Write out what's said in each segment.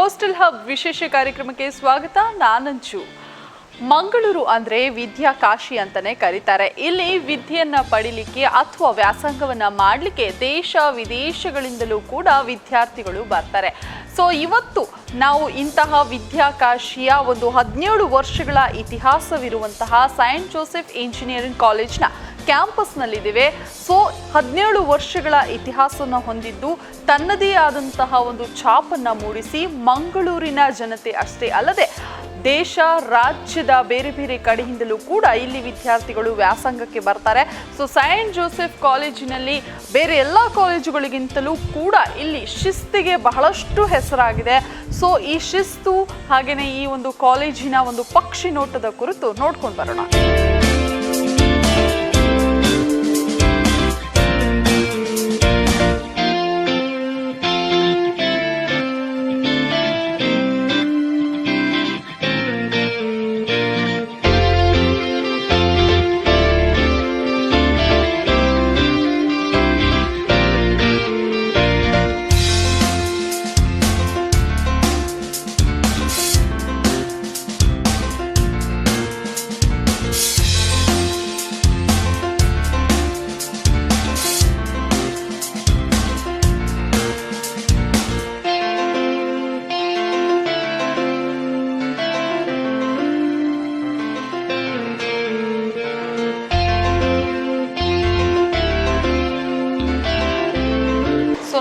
Coastal hub ವಿಶೇಷ ಕಾರ್ಯಕ್ರಮಕ್ಕೆ ಸ್ವಾಗತ. ನಾನಂಚು. ಮಂಗಳೂರು ಅಂದರೆ ವಿದ್ಯಾ ಕಾಶಿ ಅಂತಾನೆ ಕರೀತಾರೆ. ಇಲ್ಲಿ ವಿದ್ಯೆಯನ್ನ ಪಡಿಲಿಕ್ಕೆ ಅಥವಾ ವ್ಯಾಸಂಗವನ್ನ ಮಾಡಲಿಕ್ಕೆ ದೇಶ ವಿದೇಶಗಳಿಂದಲೂ ಕೂಡ ವಿದ್ಯಾರ್ಥಿಗಳು ಬರ್ತಾರೆ. ಸೊ ಇವತ್ತು ನಾವು ಇಂತಹ ವಿದ್ಯಾಕಾಶಿಯ ಒಂದು 17 ವರ್ಷಗಳ ಇತಿಹಾಸವಿರುವಂತಹ ಸೈಂಟ್ ಜೋಸೆಫ್ ಇಂಜಿನಿಯರಿಂಗ್ ಕಾಲೇಜ್ನ ಕ್ಯಾಂಪಸ್ನಲ್ಲಿದ್ದೇವೆ. ಸೊ 17 ವರ್ಷಗಳ ಇತಿಹಾಸವನ್ನು ಹೊಂದಿದ್ದು ತನ್ನದೇ ಆದಂತಹ ಒಂದು ಛಾಪನ್ನು ಮೂಡಿಸಿ ಮಂಗಳೂರಿನ ಜನತೆ ಅಷ್ಟೇ ಅಲ್ಲದೆ ದೇಶ ರಾಜ್ಯದ ಬೇರೆ ಬೇರೆ ಕಡೆಯಿಂದಲೂ ಕೂಡ ಇಲ್ಲಿ ವಿದ್ಯಾರ್ಥಿಗಳು ವ್ಯಾಸಂಗಕ್ಕೆ ಬರ್ತಾರೆ. ಸೊ ಸೈಂಟ್ ಜೋಸೆಫ್ ಕಾಲೇಜಿನಲ್ಲಿ ಬೇರೆ ಎಲ್ಲ ಕಾಲೇಜುಗಳಿಗಿಂತಲೂ ಕೂಡ ಇಲ್ಲಿ ಶಿಸ್ತಿಗೆ ಬಹಳಷ್ಟು ಹೆಸರಾಗಿದೆ. ಸೊ ಈ ಶಿಸ್ತು ಹಾಗೆಯೇ ಈ ಒಂದು ಕಾಲೇಜಿನ ಒಂದು ಪಕ್ಷಿ ನೋಟದ ಕುರಿತು ನೋಡ್ಕೊಂಡು ಬರೋಣ.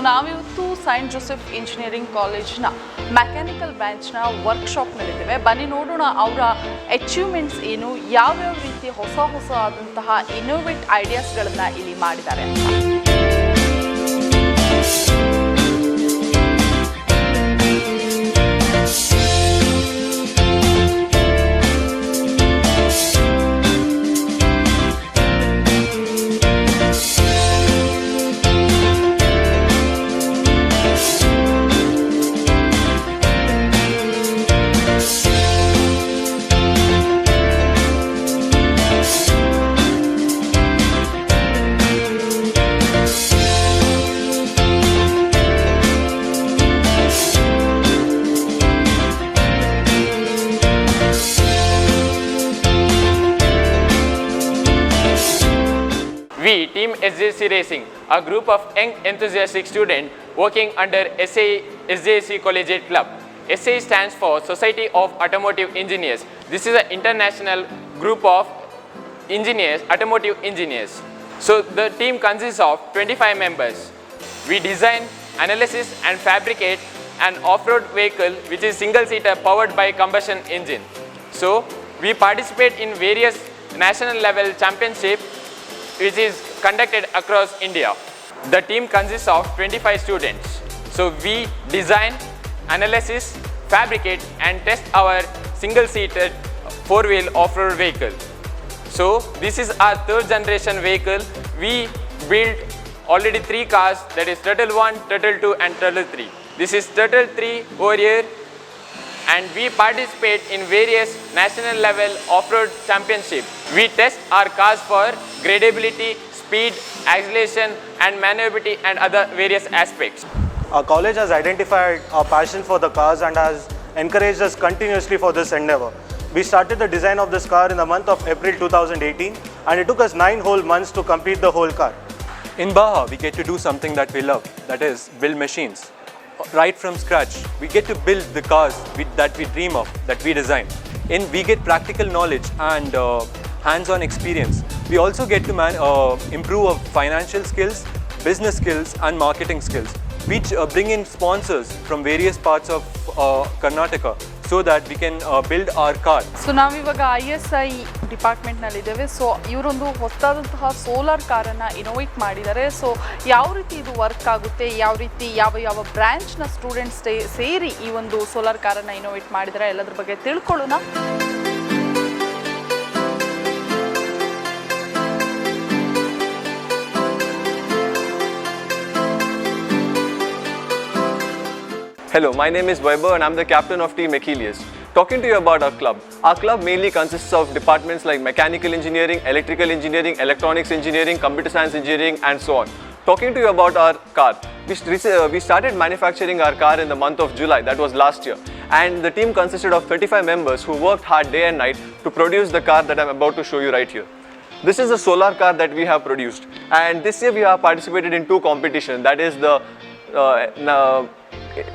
ನಾವಿವತ್ತು ಸೈಂಟ್ ಜೋಸೆಫ್ ಇಂಜಿನಿಯರಿಂಗ್ ಕಾಲೇಜ್ನ ಮೆಕ್ಯಾನಿಕಲ್ ಬ್ರಾಂಚ್ನ ವರ್ಕ್ಶಾಪ್ನಲ್ಲಿದ್ದೇವೆ. ಬನ್ನಿ ನೋಡೋಣ ಅವರ ಅಚೀವ್ಮೆಂಟ್ಸ್ ಏನು, ಯಾವ್ಯಾವ ರೀತಿ ಹೊಸ ಆದಂತಹ ಇನ್ನೋವೇಟ್ ಐಡಿಯಾಸ್ಗಳನ್ನು ಇಲ್ಲಿ ಮಾಡಿದ್ದಾರೆ ಅಂತ. We, Team SJC Racing, a group of young enthusiastic students working under SJC Collegiate Club. SAE stands for Society of Automotive Engineers. This is an international group of engineers, automotive engineers. So the team consists of 25 members. We design, analysis and fabricate an off-road vehicle which is single-seater powered by combustion engine. So we participate in various national level championships which is conducted across India. The team consists of 25 students. So we design, analysis, fabricate and test our single-seated four-wheel off-road vehicle. So this is our third generation vehicle. We built already 3 cars, that is Turtle 1, Turtle 2 and Turtle 3. This is Turtle 3 over here, and we participate in various national level off-road championship. We test our cars for gradability, speed, acceleration and maneuverability and other various aspects. Our college has identified our passion for the cars and has encouraged us continuously for this endeavor. We started the design of this car in the month of April 2018 and it took us 9 whole months to complete the whole car. In Baha, we get to do something that we love, that is build machines. Right from scratch, we get to build the cars that we dream of, that we design. We get practical knowledge and hands-on experience. We also get to improve our financial skills, business skills and marketing skills. We bring in sponsors from various parts of Karnataka so that we can build our car. So ನಾವಿವಾಗ ISI ಡಿಪಾರ್ಟ್ಮೆಂಟ್ನಲ್ಲಿದ್ದೇವೆ. So ಇವರೊಂದು ಹೊಸದಾದಂತಹ solar ಕಾರನ್ನು innovate ಮಾಡಿದ್ದಾರೆ. So ಯಾವ ರೀತಿ ಇದು work ಆಗುತ್ತೆ, ಯಾವ ರೀತಿ ಯಾವ ಬ್ರಾಂಚ್ನ ಸ್ಟೂಡೆಂಟ್ಸ್ ಸೇರಿ ಈ ಒಂದು ಸೋಲಾರ್ ಕಾರನ್ನು ಇನೋವೇಟ್ ಮಾಡಿದ್ದಾರೆ ಎಲ್ಲದ್ರ ಬಗ್ಗೆ ತಿಳ್ಕೊಳ್ಳೋಣ. Hello, my name is Vaibhav and I'm the captain of Team Achilles. Talking to you about our club. Our club mainly consists of departments like mechanical engineering, electrical engineering, electronics engineering, computer science engineering and so on. Talking to you about our car, we started manufacturing our car in the month of July, that was last year. And the team consisted of 35 members who worked hard day and night to produce the car that I'm about to show you right here. This is a solar car that we have produced. And this year we have participated in 2 competitions, that is the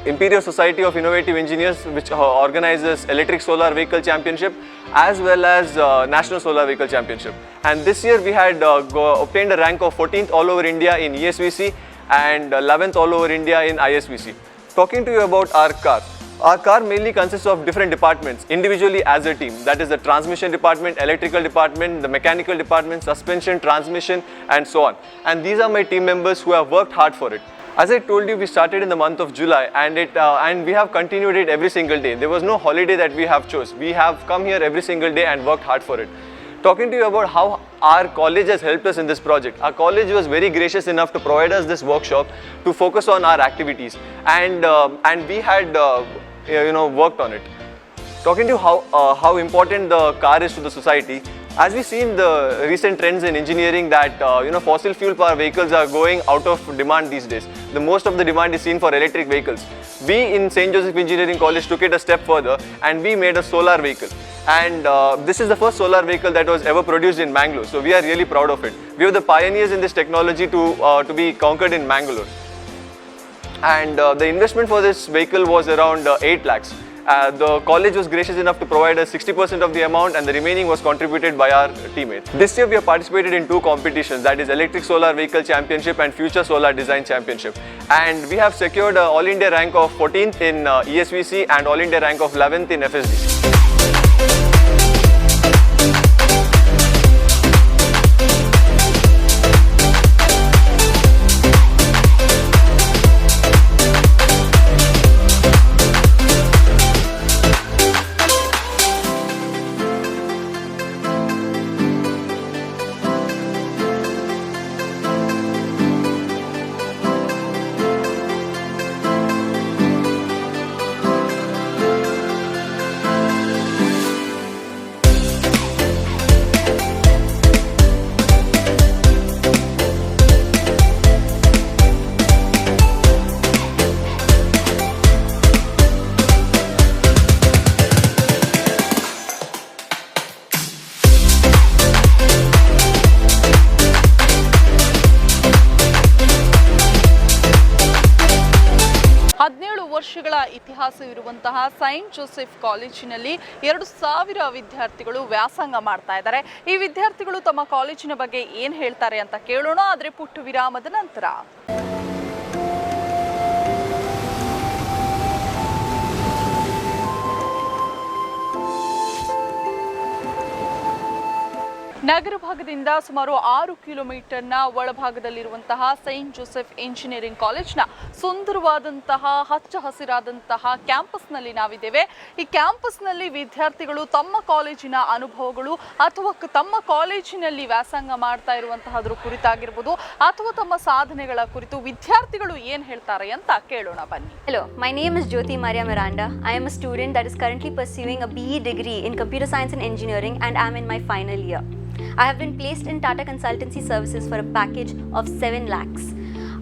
Imperial Society of Innovative Engineers, which organizes Electric Solar Vehicle Championship, as well as National Solar Vehicle Championship. And this year we had obtained a rank of 14th all over India in ESVC and 11th all over India in ISVC. Talking to you about our car mainly consists of different departments individually as a team. That is the transmission department, electrical department, the mechanical department, suspension, transmission, and so on. And these are my team members who have worked hard for it. As I told you, we started in the month of July, and we have continued it every single day. There was no holiday that we have chose. We have come here every single day and worked hard for it. Talking to you about how our college has helped us in this project. Our college was very gracious enough to provide us this workshop to focus on our activities, and we had worked on it. Talking to you how important the car is to the society. As we see in the recent trends in engineering that fossil fuel power vehicles are going out of demand these days. The most of the demand is seen for electric vehicles. We in St. Joseph Engineering College took it a step further and we made a solar vehicle. And this is the first solar vehicle that was ever produced in Mangalore. So we are really proud of it. We were the pioneers in this technology to be conquered in Mangalore. And the investment for this vehicle was around 8 lakhs. The college was gracious enough to provide us 60% of the amount, and the remaining was contributed by our teammates. This year we have participated in 2 competitions, that is Electric Solar Vehicle Championship and Future Solar Design Championship. And we have secured an All India rank of 14th in ESVC and All India rank of 11th in FSDC. ವರ್ಷಗಳ ಇತಿಹಾಸವಿರುವಂತಹ Saint Joseph ಕಾಲೇಜಿನಲ್ಲಿ 2000 ವಿದ್ಯಾರ್ಥಿಗಳು ವ್ಯಾಸಂಗ ಮಾಡ್ತಾ ಇದ್ದಾರೆ. ಈ ವಿದ್ಯಾರ್ಥಿಗಳು ತಮ್ಮ ಕಾಲೇಜಿನ ಬಗ್ಗೆ ಏನು ಹೇಳ್ತಾರೆ ಅಂತ ಕೇಳೋಣ, ಆದರೆ ಪುಟ್ಟ ವಿರಾಮದ ನಂತರ. ನಗರ ಭಾಗದಿಂದ ಸುಮಾರು 6 ಕಿಲೋಮೀಟರ್ನ ಒಳಭಾಗದಲ್ಲಿರುವಂತಹ ಸೈಂಟ್ ಜೋಸೆಫ್ ಇಂಜಿನಿಯರಿಂಗ್ ಕಾಲೇಜ್ನ ಸುಂದರವಾದಂತಹ ಹಚ್ಚ ಹಸಿರಾದಂತಹ ಕ್ಯಾಂಪಸ್ನಲ್ಲಿ ನಾವಿದ್ದೇವೆ. ಈ ಕ್ಯಾಂಪಸ್ನಲ್ಲಿ ವಿದ್ಯಾರ್ಥಿಗಳು ತಮ್ಮ ಕಾಲೇಜಿನ ಅನುಭವಗಳು ಅಥವಾ ತಮ್ಮ ಕಾಲೇಜಿನಲ್ಲಿ ವ್ಯಾಸಂಗ ಮಾಡ್ತಾ ಇರುವಂತಹದ್ರ ಕುರಿತಾಗಿರ್ಬೋದು ಅಥವಾ ತಮ್ಮ ಸಾಧನೆಗಳ ಕುರಿತು ವಿದ್ಯಾರ್ಥಿಗಳು ಏನು ಹೇಳ್ತಾರೆ ಅಂತ ಕೇಳೋಣ ಬನ್ನಿ. Hello, my name is Jyoti Maria Miranda. I am a student that is currently pursuing a BE degree in Computer Science and Engineering, and I am in my final year. I have been placed in Tata Consultancy Services for a package of 7 lakhs.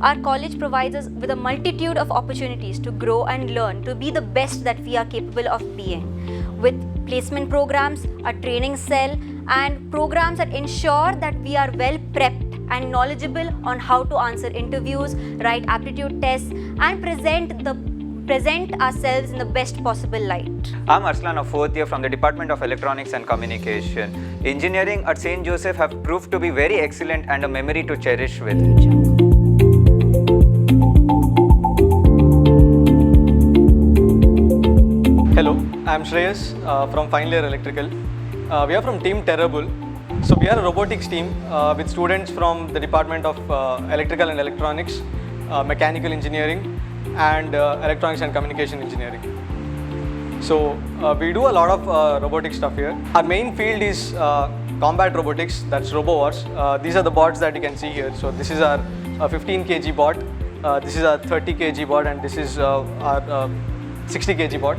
Our college provides us with a multitude of opportunities to grow and learn to be the best that we are capable of being. With placement programs, a training cell, and programs that ensure that we are well prepped and knowledgeable on how to answer interviews, write aptitude tests, and present ourselves in the best possible light. I'm Arslan, a 4th year from the Department of Electronics and Communication. Engineering at St. Joseph have proved to be very excellent and a memory to cherish with. Hello, I'm Shreyas from Final Year Electrical. We are from Team Terrible. So we are a robotics team with students from the Department of Electrical and Electronics, Mechanical Engineering, and Electronics and Communication Engineering. So we do a lot of robotic stuff here. Our main field is combat robotics, that's RoboWars. These are the bots that you can see here. So this is our 15 kg bot, this is our 30 kg bot, and this is our 60 kg bot.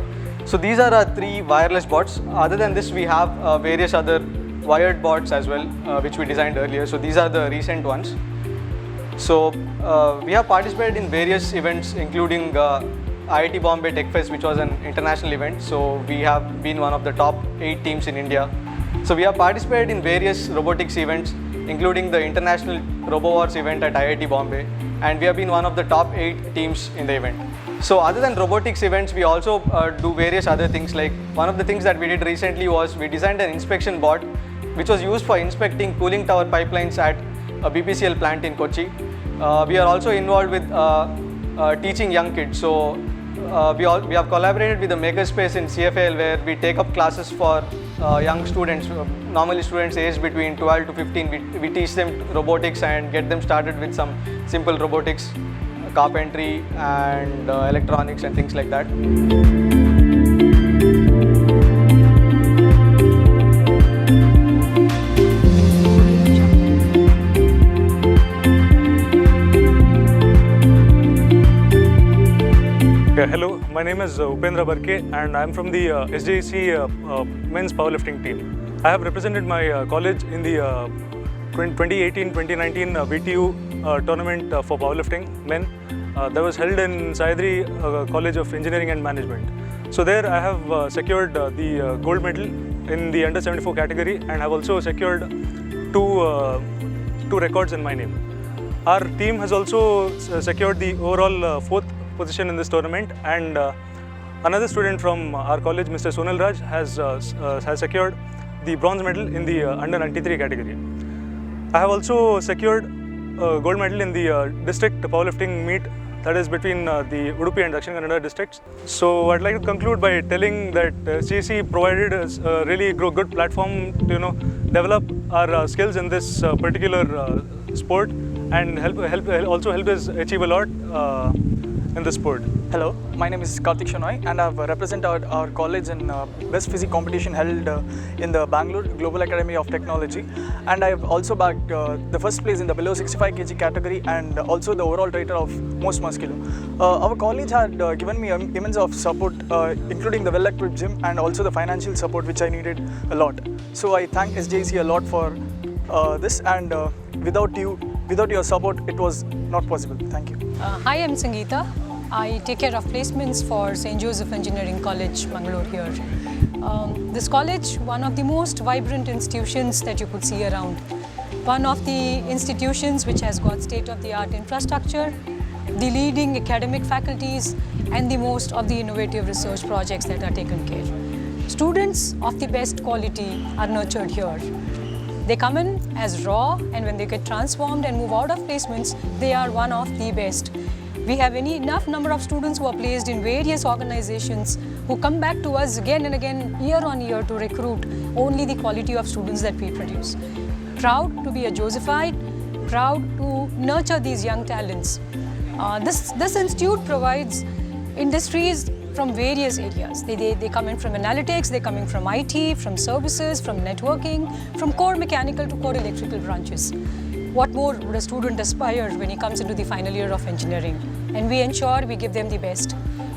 So these are our 3 wireless bots. Other than this, we have various other wired bots as well, which we designed earlier. So these are the recent ones. So we have participated in various events, including IIT Bombay Tech Fest, which was an international event. So we have been one of the top 8 teams in India. So we have participated in various robotics events, including the International RoboWars event at IIT Bombay, and we have been one of the top 8 teams in the event. So other than robotics events, we also do various other things. Like one of the things that we did recently was we designed an inspection bot which was used for inspecting cooling tower pipelines at a BPCL plant in Kochi. We are also involved with teaching young kids. So we have collaborated with the Makerspace in CFL, where we take up classes for young students, normally students aged between 12 to 15. We teach them robotics and get them started with some simple robotics, carpentry and electronics and things like that. Hello, my name is Upendra Barke and I am from the SJEC men's powerlifting team. I have represented my college in the 2018-2019 VTU tournament for powerlifting men that was held in Sayadri College of Engineering and Management. So there I have secured the gold medal in the under 74 category and have also secured two records in my name. Our team has also secured the overall 4th position in this tournament, and another student from our college, Mr. Sonal Raj, has secured the bronze medal in the under 93 category. I have also secured a gold medal in the district powerlifting meet, that is between the Udupi and Dakshin Kannada districts. So I'd like to conclude by telling that CC provided us a really good platform to develop our skills in this particular sport, and also help us achieve a lot in the sport. Hello, my name is Karthik Shenoy and I have represented our college in Best Physique competition held in the Bangalore Global Academy of Technology, and I have also bagged the first place in the below 65 kg category and also the overall title of most muscular. Our college had given me immense of support, including the well-equipped gym and also the financial support which I needed a lot. So I thank SJEC a lot for this, and without your support it was not possible. Thank you. Hi, I'm Sangeeta. I take care of placements for St. Joseph Engineering College, Bangalore here. This college, one of the most vibrant institutions that you could see around. One of the institutions which has got state-of-the-art infrastructure, the leading academic faculties, and the most of the innovative research projects that are taken care. Students of the best quality are nurtured here. They come in as raw, and when they get transformed and move out of placements, they are one of the best. We have enough number of students who are placed in various organizations who come back to us again and again, year on year, to recruit only the quality of students that we produce. Proud to be a Josephite, proud to nurture these young talents. This institute provides industries from various areas. They come in from analytics, they come in from IT, from services, from networking, from core mechanical to core electrical branches. What more would a student aspire when he comes into the final year of engineering? And we ensure we give them the best,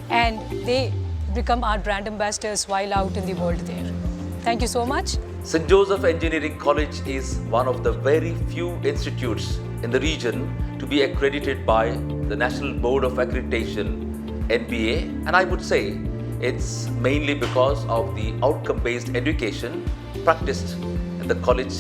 and they become our brand ambassadors while out in the world there. Thank you so much. St. Joseph Engineering College is one of the very few institutes in the region to be accredited by the National Board of Accreditation, NBA, and I would say it's mainly because of the outcome-based education practiced at the college,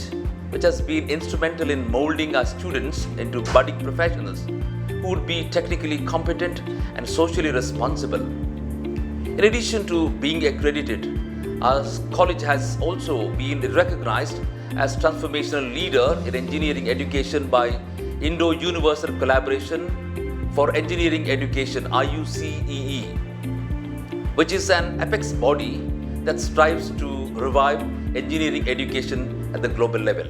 which has been instrumental in molding our students into budding professionals who would be technically competent and socially responsible. In addition to being accredited, our college has also been recognized as transformational leader in engineering education by Indo-Universal Collaboration for Engineering Education, IUCEE, which is an apex body that strives to revive engineering education at the global level.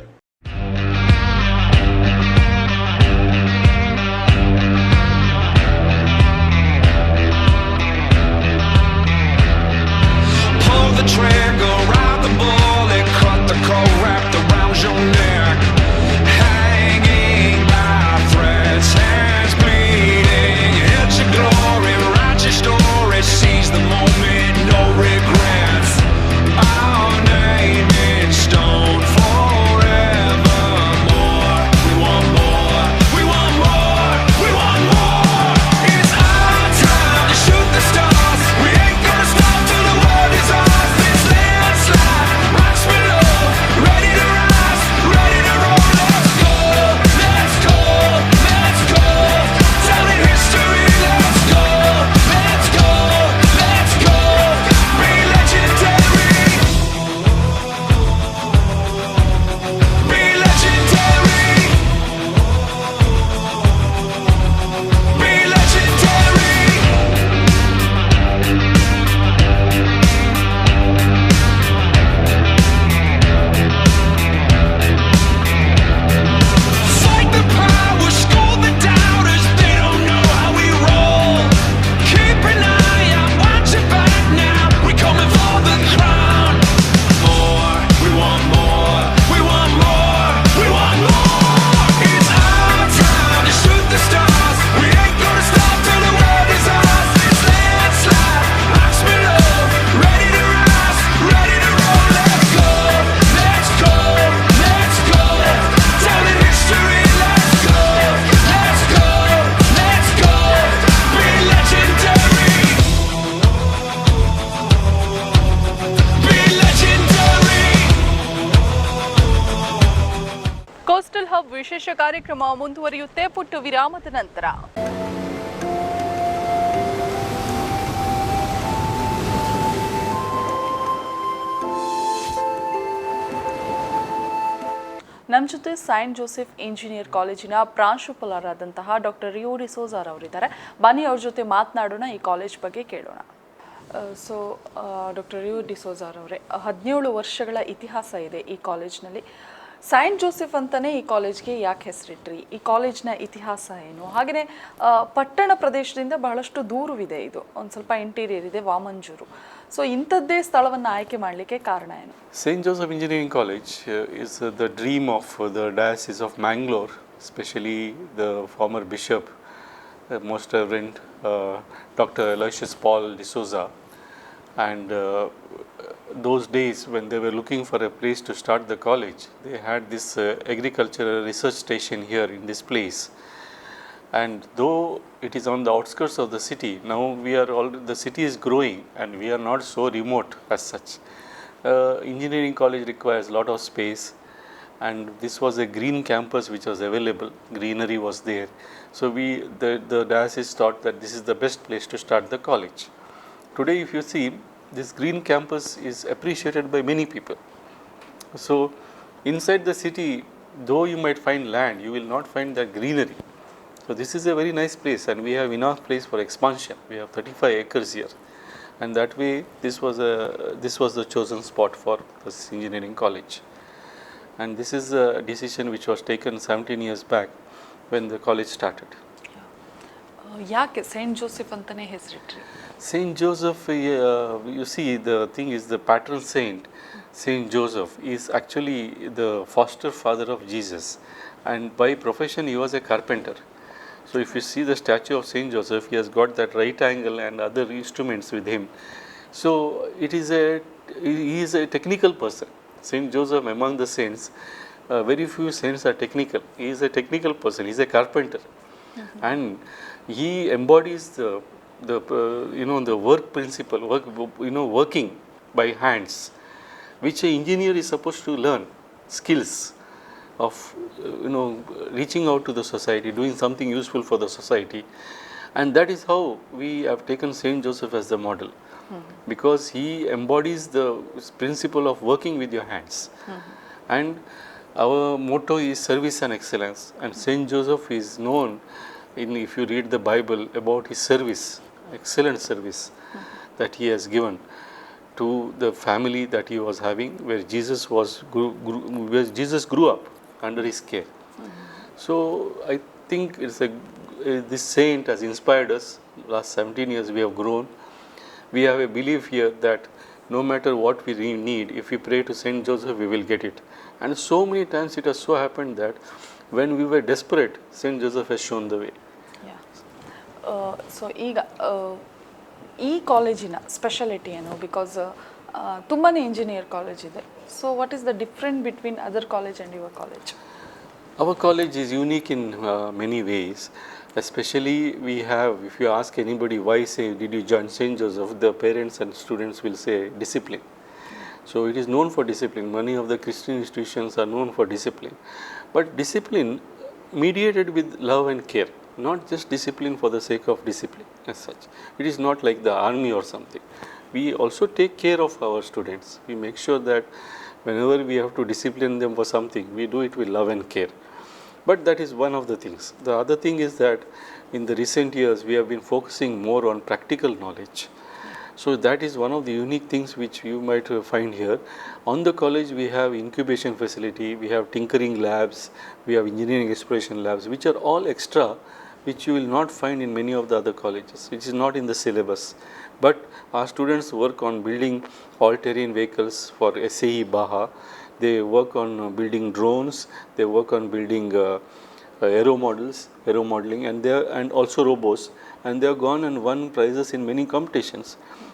Pull the trigger, ride the bullet, cut the cord wrapped around your neck. Hanging by threads, hands bleeding. Hit your glory, write your story, seize the moment, no regrets. Our name in stone forever. ವಿಶೇಷ ಕಾರ್ಯಕ್ರಮ ಮುಂದುವರಿಯುತ್ತೆ ಪುಟ್ಟು ವಿರಾಮದ ನಂತರ. ನಮ್ಮ ಜೊತೆ Saint Joseph engineer ಕಾಲೇಜಿನ ಪ್ರಾಂಶುಪಾಲರಾದಂತಹ doctor ರಿಯೋ ಡಿಸೋಜಾರ್ ಅವರಿದ್ದಾರೆ. ಬನ್ನಿ ಅವ್ರ ಜೊತೆ ಮಾತನಾಡೋಣ, ಈ ಕಾಲೇಜ್ ಬಗ್ಗೆ ಕೇಳೋಣ. ಸೊ ಡಾಕ್ಟರ್ ರಿಯೋ ಡಿಸೋಜಾರ್ ಅವರೇ, 17 ವರ್ಷಗಳ ಇತಿಹಾಸ ಇದೆ ಈ ಕಾಲೇಜ್ನಲ್ಲಿ. ಸೈಂಟ್ ಜೋಸೆಫ್ ಅಂತಲೇ ಈ ಕಾಲೇಜ್ಗೆ ಯಾಕೆ ಹೆಸರಿಟ್ರಿ? ಈ ಕಾಲೇಜ್ನ ಇತಿಹಾಸ ಏನು? ಹಾಗೆಯೇ ಪಟ್ಟಣ ಪ್ರದೇಶದಿಂದ ಬಹಳಷ್ಟು ದೂರವಿದೆ, ಇದು ಒಂದು ಸ್ವಲ್ಪ ಇಂಟೀರಿಯರ್ ಇದೆ, ವಾಮಂಜೂರು. ಸೊ ಇಂಥದ್ದೇ ಸ್ಥಳವನ್ನು ಆಯ್ಕೆ ಮಾಡಲಿಕ್ಕೆ ಕಾರಣ ಏನು? St. Joseph Engineering College is the dream of the Diocese of Mangalore, especially the former Bishop, Most Reverend Dr. Aloysius Paul D'Souza. And those days when they were looking for a place to start the college, they had this agricultural research station here in this place. And though it is on the outskirts of the city, now the city is growing and we are not so remote as such. Engineering college requires a lot of space, and this was a green campus which was available, greenery was there. So the diocese thought that this is the best place to start the college. Today if you see, this green campus is appreciated by many people. So inside the city, though you might find land, you will not find that greenery. So this is a very nice place, and we have enough place for expansion. We have 35 acres here, and that way this was the chosen spot for this engineering college. And this is a decision which was taken 17 years back when the college started. ಯಾಕೆ Saint Joseph ಅಂತಲೇ ಹೆಸರಿಟ್ರಿ? Saint Joseph, you see, the thing is, the patron saint, Saint Joseph, is actually the foster father of Jesus, and by profession he was a carpenter. So if you see the statue of Saint Joseph, he has got that right angle and other instruments with him. So he is a technical person. Saint Joseph, among the saints, very few saints are technical. He is a technical person. He is a carpenter, and he embodies the work principle, working by hands, which an engineer is supposed to learn, skills of reaching out to the society, doing something useful for the society. And that is how we have taken Saint Joseph as the model, because he embodies the principle of working with your hands. And our motto is service and excellence, and Saint Joseph is known, if you read the Bible, about his service, excellent service that he has given to the family that he was having, where Jesus grew up under his care. So I think this saint has inspired us. Last 17 years we have grown. We have a belief here that no matter what we need, if we pray to Saint Joseph, we will get it. And so many times it has so happened that when we were desperate, Saint Joseph has shown the way. So ಈಗ ಈ ಕಾಲೇಜಿನ speciality ಏನು? Because ತುಂಬಾ engineer college ಇದೆ. So what is the different between other college and your college? Our college is unique in many ways. Especially we have, if you ask anybody why did you join St. Joseph, the parents and students will say discipline. So it is known for discipline. Many of the Christian institutions are known for discipline. But discipline mediated with love and care, not just discipline for the sake of discipline as such. It is not like the army or something. We also take care of our students. We make sure that whenever we have to discipline them for something, we do it with love and care. But that is one of the things. The other thing is that in the recent years we have been focusing more on practical knowledge. So that is one of the unique things which you might find here. On the college we have incubation facility, we have tinkering labs, we have engineering exploration labs, which are all extra, which you will not find in many of the other colleges, which is not in the syllabus. But our students work on building all-terrain vehicles for SAE Baha. They work on building drones, they work on building aero modeling, and also robots, and they have gone and won prizes in many competitions.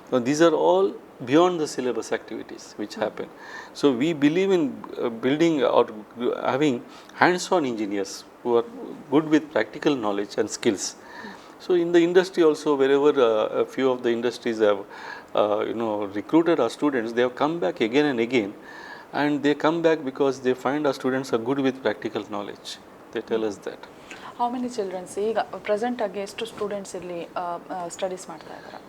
So these are all beyond the syllabus activities which happen. So we believe in building or having hands-on engineers who are good with practical knowledge and skills. So in the industry also, wherever a few of the industries have recruited our students, they have come back again and again, and they come back because they find our students are good with practical knowledge. They tell us that. How many childrens ಈಗ ಪ್ರೆಸೆಂಟಾಗಿ ಎಷ್ಟು students ಇಲ್ಲಿ studies ಮಾಡ್ತಾ ಇದ್ದಾರೆ?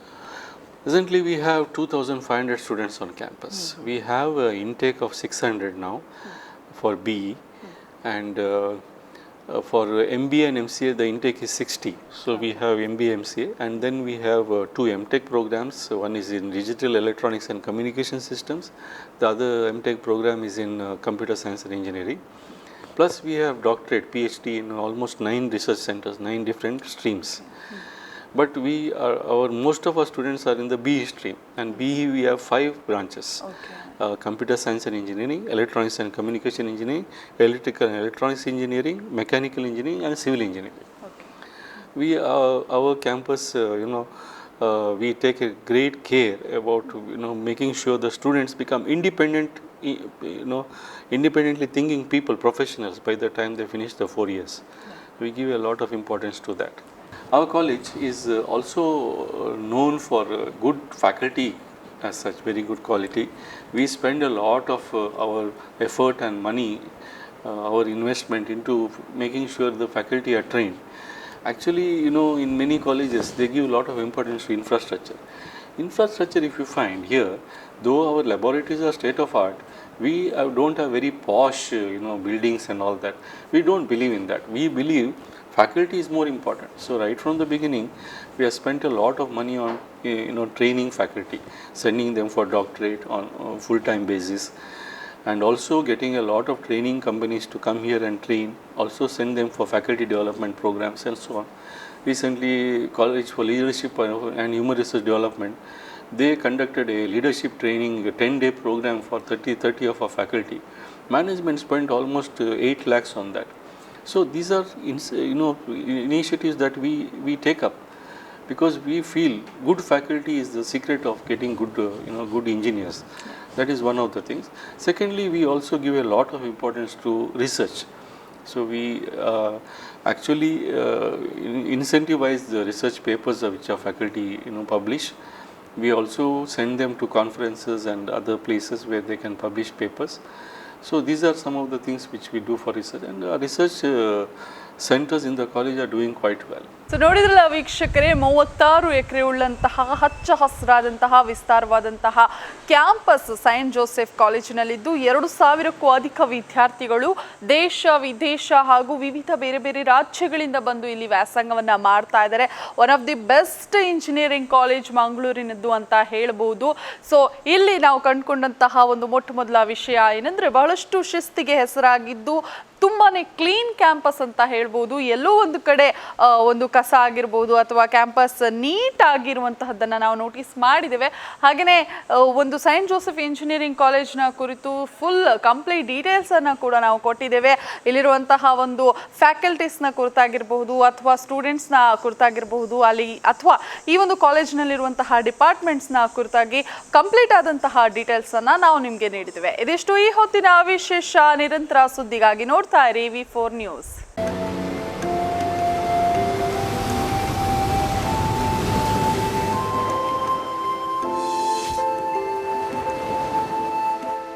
Presently, we have 2,500 students on campus. We have an intake of 600 now for BE, and for MBA and MCA, the intake is 60. So we have MBA, MCA, and then we have 2 MTech programs. One is in Digital Electronics and Communication Systems. The other MTech program is in Computer Science and Engineering. Plus, we have doctorate, PhD in almost 9 research centers, 9 different streams. But most of our students are in the BE stream, and BE we have 5 branches. Computer Science and Engineering, Electronics and Communication Engineering, Electrical and Electronics Engineering, Mechanical Engineering, and Civil Engineering. Our campus, we take a great care about making sure the students become independently thinking people, professionals by the time they finish the 4 years. We give a lot of importance to that. Our college is also known for good faculty as such, very good quality. We spend a lot of our effort and money, our investment into making sure the faculty are trained. Actually, in many colleges, they give a lot of importance to infrastructure. Infrastructure, if you find here, though our laboratories are state of art, we don't have very posh, buildings and all that. We don't believe in that. We believe faculty is more important. So right from the beginning, we have spent a lot of money on training faculty, sending them for doctorate on a full-time basis, and also getting a lot of training companies to come here and train, also send them for faculty development programs and so on. Recently, College for Leadership and Human Resource Development, they conducted a leadership training, a 10-day program for 30 of our faculty. Management spent almost 8 lakhs on that. So these are initiatives that we take up because we feel good faculty is the secret of getting good engineers. That is one of the things. Secondly, we also give a lot of importance to research. So we actually incentivize the research papers which our faculty publish. We also send them to conferences and other places where they can publish papers. So these are some of the things which we do for research, and research centers in the college are doing quite well. So ನೋಡಿದ್ರಲ್ಲ ವೀಕ್ಷಕರೇ, 36 ಎಕರೆ ಉಳ್ಳಂತಹ ಹಚ್ಚ ಹಸಿರಾದಂತಹ ವಿಸ್ತಾರವಾದಂತಹ campus Saint Joseph ಕಾಲೇಜಿನಲ್ಲಿದ್ದು 2,000ಕ್ಕೂ ಅಧಿಕ ವಿದ್ಯಾರ್ಥಿಗಳು ದೇಶ ವಿದೇಶ ಹಾಗೂ ವಿವಿಧ ಬೇರೆ ಬೇರೆ ರಾಜ್ಯಗಳಿಂದ ಬಂದು ಇಲ್ಲಿ ವ್ಯಾಸಂಗವನ್ನ ಮಾಡ್ತಾ ಇದ್ದಾರೆ. One of the best engineering college ಮಂಗಳೂರಿನದ್ದು ಅಂತ ಹೇಳ್ಬೋದು. ಸೊ ಇಲ್ಲಿ ನಾವು ಕಂಡುಕೊಂಡಂತಹ ಒಂದು ಮೊಟ್ಟ ಮೊದಲ ವಿಷಯ ಏನಂದ್ರೆ, ಬಹಳಷ್ಟು ಶಿಸ್ತಿಗೆ ಹೆಸರಾಗಿದ್ದು ತುಂಬಾನೇ ಕ್ಲೀನ್ ಕ್ಯಾಂಪಸ್ ಅಂತ ಹೇಳ್ಬೋದು. ಎಲ್ಲೋ ಒಂದು ಕಡೆ ಒಂದು ಕಸ ಆಗಿರ್ಬೋದು ಅಥವಾ ಕ್ಯಾಂಪಸ್ ನೀಟ್ ಆಗಿರುವಂತಹದ್ದನ್ನು ನಾವು ನೋಟಿಸ್ ಮಾಡಿದ್ದೇವೆ. ಹಾಗೆಯೇ ಒಂದು ಸೈಂಟ್ ಜೋಸೆಫ್ ಇಂಜಿನಿಯರಿಂಗ್ ಕಾಲೇಜ್ನ ಕುರಿತು ಫುಲ್ ಕಂಪ್ಲೀಟ್ ಡೀಟೇಲ್ಸನ್ನು ಕೂಡ ನಾವು ಕೊಟ್ಟಿದ್ದೇವೆ. ಇಲ್ಲಿರುವಂತಹ ಒಂದು ಫ್ಯಾಕಲ್ಟೀಸ್ನ ಕುರಿತಾಗಿರಬಹುದು ಅಥವಾ ಸ್ಟೂಡೆಂಟ್ಸ್ನ ಕುರಿತಾಗಿರಬಹುದು, ಅಲ್ಲಿ ಅಥವಾ ಈ ಒಂದು ಕಾಲೇಜ್ನಲ್ಲಿರುವಂತಹ ಡಿಪಾರ್ಟ್ಮೆಂಟ್ಸ್ನ ಕುರಿತಾಗಿ ಕಂಪ್ಲೀಟ್ ಆದಂತಹ ಡೀಟೇಲ್ಸನ್ನು ನಾವು ನಿಮಗೆ ನೀಡಿದ್ದೇವೆ. ಇದಿಷ್ಟು ಈ ಹೊತ್ತಿನ ವಿಶೇಷ. ನಿರಂತರ ಸುದ್ದಿಗಾಗಿ ನೋಡ್ತಾ ಇರಿ V4 ನ್ಯೂಸ್.